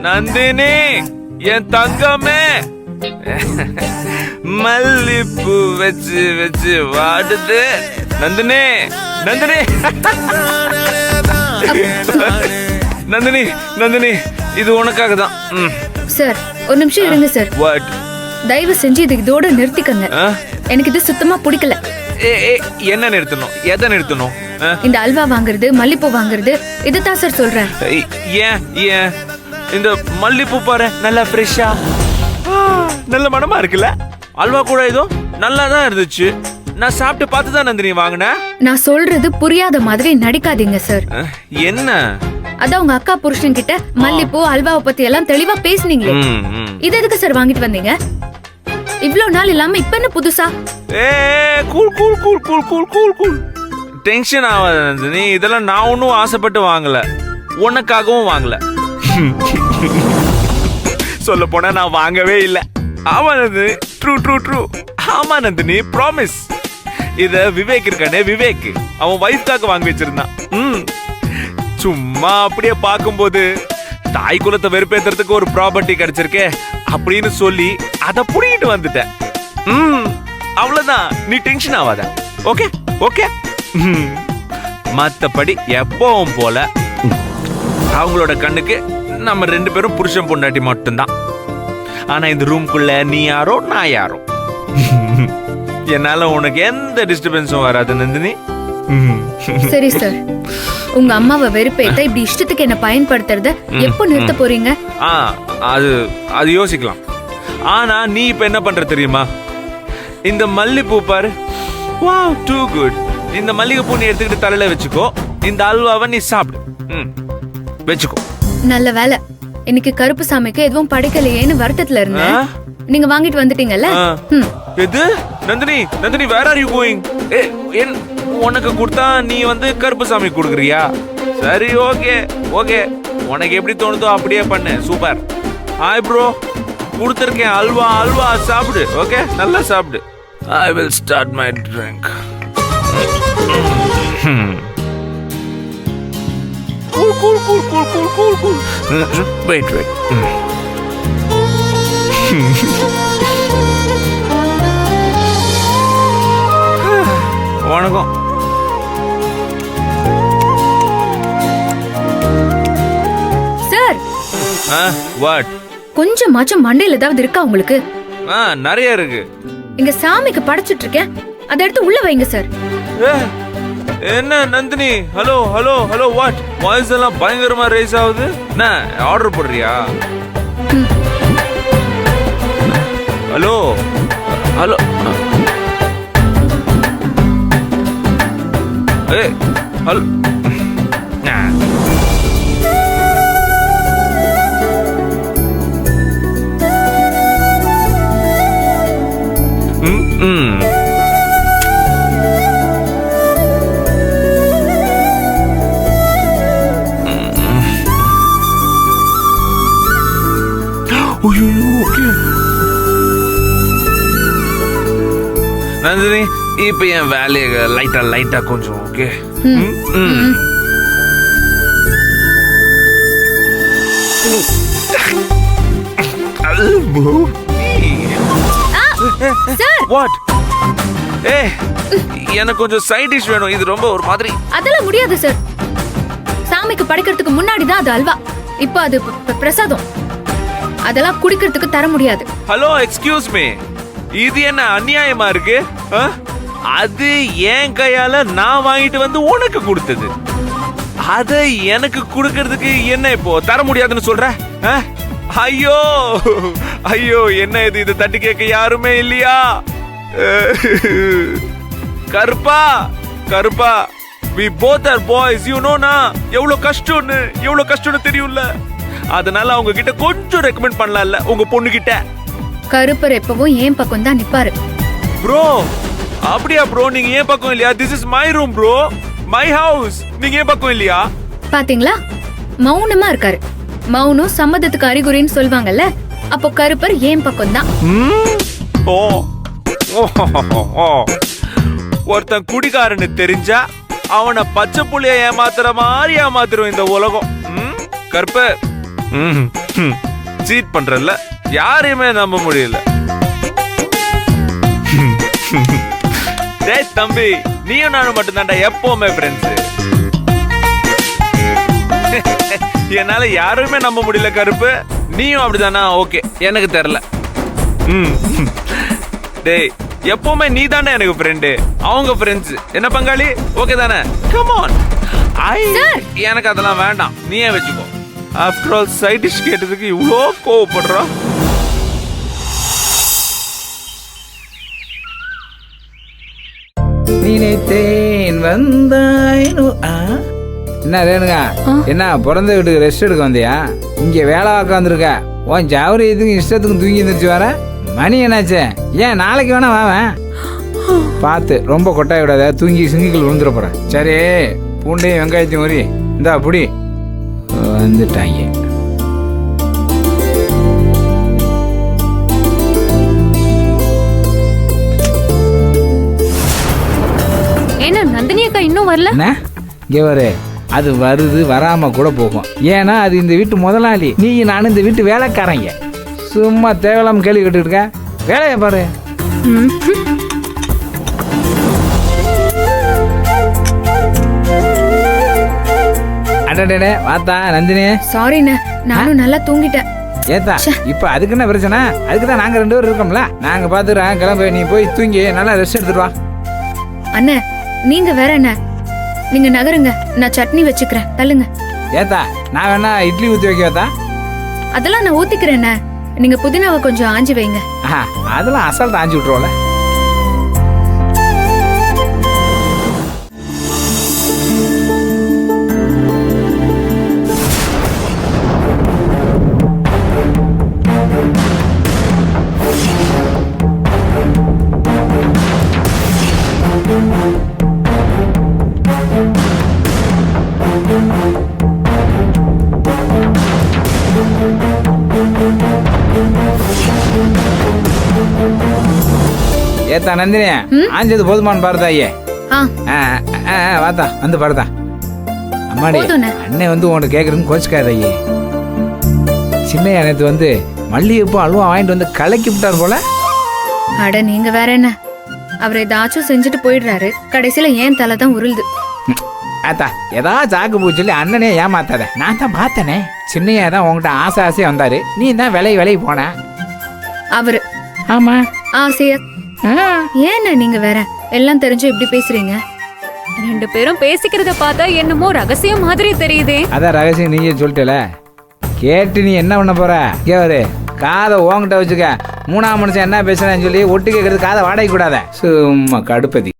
நந்தினி என் தங்கமே, மல்லிப்பூ வச்சு வச்சு வாடுது. நந்தினி நந்தினி நந்தினி நந்தினி, இது உனக்காக தான். சார் ஒரு நிமிஷம் இருங்க சார். வாட்? தயவு செஞ்சு இது இதோட நிறுத்திக்கங்க. எனக்கு இது சுத்தமா பிடிக்கல. என்ன நிறுத்தணும்? எதை நிறுத்தணும்? இந்த அல்வா வாங்குறது, மல்லிப்பூ வாங்குறது, இதுதான் சார் சொல்றேன். ஏன் ஏன்? இந்த மல்லிப்பூ பாரு, நல்லா ஃப்ரெஷ்ஷா நல்ல மனமா இருக்குல்ல. அல்வா கூட ஏதோ நல்லா தான் இருந்துச்சு. நான் சாப்பிட்டு பார்த்து தான் நந்தினி வாங்கினேன். நான் சொல்றது புரியாத மாதிரி நடிக்காதீங்க சார். என்ன? அதான் உங்க அக்கா புருஷன் கிட்ட மல்லிப்பூ அல்வாவை பத்தி எல்லாம் தெளிவா பேசுனீங்களே, இது எதுக்கு சார் வாங்கிட்டு வந்தீங்க? இவ்ளோ நாள் இல்லாம இப்ப என்ன புதுசா? Cool cool cool cool cool cool cool. Tension ஆகாத நந்தினி, இதெல்லாம் நான் ஒன்னும் ஆசைப்பட்டு வாங்கல, உனக்காகவும் வாங்கல. சொல்ல போனா நான் வாங்கவே இல்லை. ஆமா நந்தினி, ட்ரூ ட்ரூ ட்ரூ. ஆமா நந்தினி, ப்ராமிஸ். இத விவேக் இருக்கானே, விவேக் அவன் வைஃப்காக வாங்கி வச்சிருந்தான். சும்மா அப்படியே பார்க்கும்போது தாய் குலத்தை வெறுப்பேத்துறதுக்கு ஒரு ப்ராப்பர்ட்டி கிடைச்சிருக்கே அப்படின்னு சொல்லி அதை புடிங்கிட்டு வந்துட்டேன். அவ்வளவுதான், நீ டென்ஷன் ஆகாத. Okay okay. மத்தபடி எப்பவும் போல அவங்களோட கண்ணுக்கு நம்ம 2 பேரும் புருஷன் பொண்டாட்டி மட்டும்தான். ஆனா இந்த ரூம்குள்ள நீ யாரோ நான் யாரோ. என்னால உனக்கு எந்த டிஸ்டர்பன்ஸும் வராது நந்தினி. சரி சார், உங்க அம்மாவை வெறுப்பேத்த இப்படி இஷ்டத்துக்கு என்ன பயன்படுத்துறத எப்போ நிறுத்த போறீங்க? அது யோசிக்கலாம். ஆனா நீ இப்ப என்ன பண்ற தெரியுமா? இந்த மல்லிப்பூ பாரு, வாவ் டூ குட். இந்த மல்லிகைப்பூ நீ எடுத்துக்கிட்டு தலையில வச்சுக்கோ. இந்த அல்வாவை நீ சாப்பிடு. வச்சுக்கோ. நல்ல வேலை, இன்னைக்கு கருப்பு சாமிக்கு எதுவும் படைக்கலையேன்னு வருத்தத்துல இருந்தேன். நீங்க வாங்கிட்டு வந்துட்டீங்கல்ல. எது Nandini? Nandini, where are you going? உனக்கு கொடுத்தா நீ வந்து கருப்பு சாமி கொடுக்குறியா? சரி, ஓகே ஓகே, உனக்கு எப்படி தோணுதோ அப்படியே பண்ணு. சூப்பர். ஹாய் ப்ரோ, கொடுத்துருக்கேன் அல்வா. அல்வா சாப்பிடு. ஓகே, நல்லா சாப்பிடு. I will start my drink. Cool, cool, cool, cool, cool, cool, cool. Wait, wait. வணக்கம். சார். வாட்? கொஞ்சமாச்சும் மண்டையில ஏதாவது இருக்கா உங்களுக்கு? நிறைய இருக்கு. இங்க சாமிக்கு படைச்சிட்டு இருக்கேன், அதை எடுத்து உள்ள வைங்க சார். என்ன Nandini? Hello hello hello, what? Voice எல்லாம் பயங்கரமா ரைஸ் ஆகுது. என்ன ஆர்டர் போடுறியா? Hello hello. ஹலோ. நந்தினி, இப்ப என் வேலையை லைட்டா கொஞ்சம். ஓகே. வாட்? எனக்கு கொஞ்சம் சைட் டிஷ் வேணும். இது ரொம்ப ஒரு மாதிரி. அதெல்லாம் முடியாது சார். சாமிக்கு படைக்கிறதுக்கு முன்னாடி தான் அது அல்வா, இப்போ அது பிரசாதம். அதெல்லாம் குடிக்கிறதுக்கு தர முடியாது. ஹலோ, எக்ஸ்கியூஸ் மீ, இது என்ன அநியாயமா இருக்கு? அது என் கையால நான் வாங்கிட்டு வந்து உனக்கு கொடுத்தது. அத எனக்கு கொடுக்கிறதுக்கு என்ன இப்போ தர முடியாதுன்னு சொல்ற? ஐயோ ஐயோ, என்ன இது? இது தட்டி கேட்க யாருமே இல்லையா? கருப்பா கருப்பா, we both are boys, you know na. எவ்வளவு கஷ்டம்னு தெரியும்ல. அதனால அவங்க கிட்ட கொஞ்சம் ரெக்கமெண்ட் பண்ணலாம்ல உங்க பொண்ணு கிட்ட. கருப்பர் எப்பவும் ஏன் பக்கம் தான் நிப்பாரு. ப்ரோ, அப்படியா ப்ரோ? நீங்க ஏன் பக்கம் இல்லையா? This is my room bro, my house. நீங்க ஏன் பக்கம் இல்லையா? பாத்தீங்களா, மௌனமா இருக்காரு. மௌனம் சம்மதத்துக்கு அறிகுறின்னு சொல்வாங்கல்ல, அப்போ கருப்பர் ஏன் பக்கம் தான். ஒருத்தன் குடிகாரன்னு தெரிஞ்சா அவனை பச்சை புள்ளைய ஏமாத்துற மாதிரி ஏமாத்துரும் இந்த உலகம். கருப்ப சீட் பண்றல யாரையுமே நம்ப முடியல. டேய் தம்பி, நீயும் நானும் மட்டும் தான்டா எப்பவுமே ஃப்ரெண்ட்ஸ். என்னால யாருமே நம்ப முடியல கருப்பு. நீயும் அப்படிதானா? ஓகே, எனக்கு தெரியல. டேய், எப்பவுமே நீ தானே எனக்கு ஃப்ரெண்டு, அவங்க ஃப்ரெண்ட்ஸ். என்ன பங்காளி? ஓகே தானே? Come on. எனக்கு அதெல்லாம் வேண்டாம், நீயே வச்சுக்கோ. ஆஃப்டர் ஆல் சைட் டிஷ் கேட்டதுக்கு இவ்வளோ கோவப்படுறோம். நினைத்தேன் வந்தாய். என்ன ரேணுங்க, என்ன பிறந்த வீட்டுக்கு ரெஸ்ட் எடுக்க வந்தியா? இங்க வேலை உட்காந்துருக்க. உன் ஜவரி இதுக்கு இஷ்டத்துக்கு தூங்கி இருந்துச்சு வர. மணி என்னாச்சு? ஏன் நாளைக்கு வேணா வாவேன். பார்த்து ரொம்ப கொட்டாய் விடாத, தூங்கி சிங்கிகள் விழுந்துட போறேன். சரி, பூண்டையும் வெங்காயத்தையும் உரி இந்தா புடி. வந்துட்டாங்க. என்ன நந்தினி அக்கா இன்னும் வரல? இங்கே வரு. அது வருது, வராம கூட போகும். ஏன்னா அது இந்த வீட்டு முதலாளி. நீ நானும் இந்த வீட்டு வேலைக்காரங்க. சும்மா தேவையில்லாம கேள்வி கேட்டுட்டு இருக்க. வேலையை பாரு. அடடே வாத்தா நந்தினி. சாரிண்ணே, நானும் நல்லா தூங்கிட்டேன். ஏத்தா இப்ப அதுக்கு என்ன பிரச்சனை? அதுக்கு தான் நாங்க 2 பேரும் இருக்கோம்ல. நாங்க பாத்துறோம். கிளம்பு, நீ போய் தூங்கி நல்லா ரெஸ்ட் எடுத்துட்டு வா. அண்ணே, நீங்க வேற என்ன? நீங்க நகருங்க, நான் சட்னி வச்சுக்கிறேன். தள்ளுங்க. ஏத்தா நான் வேணா இட்லி ஊத்தி வைக்கவா? அதெல்லாம் நான் ஊத்திக்கிறேன். நீங்க புதினாவை கொஞ்சம் ஆஞ்சி வைங்க. அதெல்லாம் அசால்ட் ஆஞ்சி விட்டுருவோம்ல. ஏத்தா நந்தினி, ஆஞ்சது போதுமான்னு பாருதா. ஐயே வாத்தா வந்து பாருதா. அம்மாடி, அண்ணன் வந்து உன்கிட்ட கேட்கறதுன்னு கோச்சுக்காத. ஐயே சின்ன நேத்து வந்து மல்லிகைப்பூ அல்வா வாங்கிட்டு வந்து கலக்கி விட்டார் போல. அட நீங்க வேற என்ன? அவர் ஏதாச்சும் செஞ்சுட்டு போயிடுறாரு, கடைசியில ஏன் தலை தான் உருளுது. ஆத்தா ஏதாவது சாக்கு பூ சொல்லி அண்ணனே ஏமாத்தாத. நான் தான் பார்த்தனே, சின்னையா தான் உங்ககிட்ட ஆசை ஆசையா வந்தாரு. நீ தான் விலை போன. அவரு ஆமா ஆசையா? ஏன்னா நீங்க வேற எல்லாம் தெரிஞ்சு இப்படி பேசுறீங்க? 2 பேரும் பேசிக்கிறத பார்த்தா என்னமோ ரகசியம் மாதிரி தெரியுதே. அதான் ரகசியம் நீங்க சொல்லிட்டல. கேட்டு நீ என்ன பண்ண போற? கேவரு காதை ஓங்கிட்ட வச்சுக்க. 3ஆம் மனுஷன் என்ன பேசுறேன்னு சொல்லி ஒட்டு கேட்கறது காதை வாடகை கூடாத. சும்மா கடுப்பதி.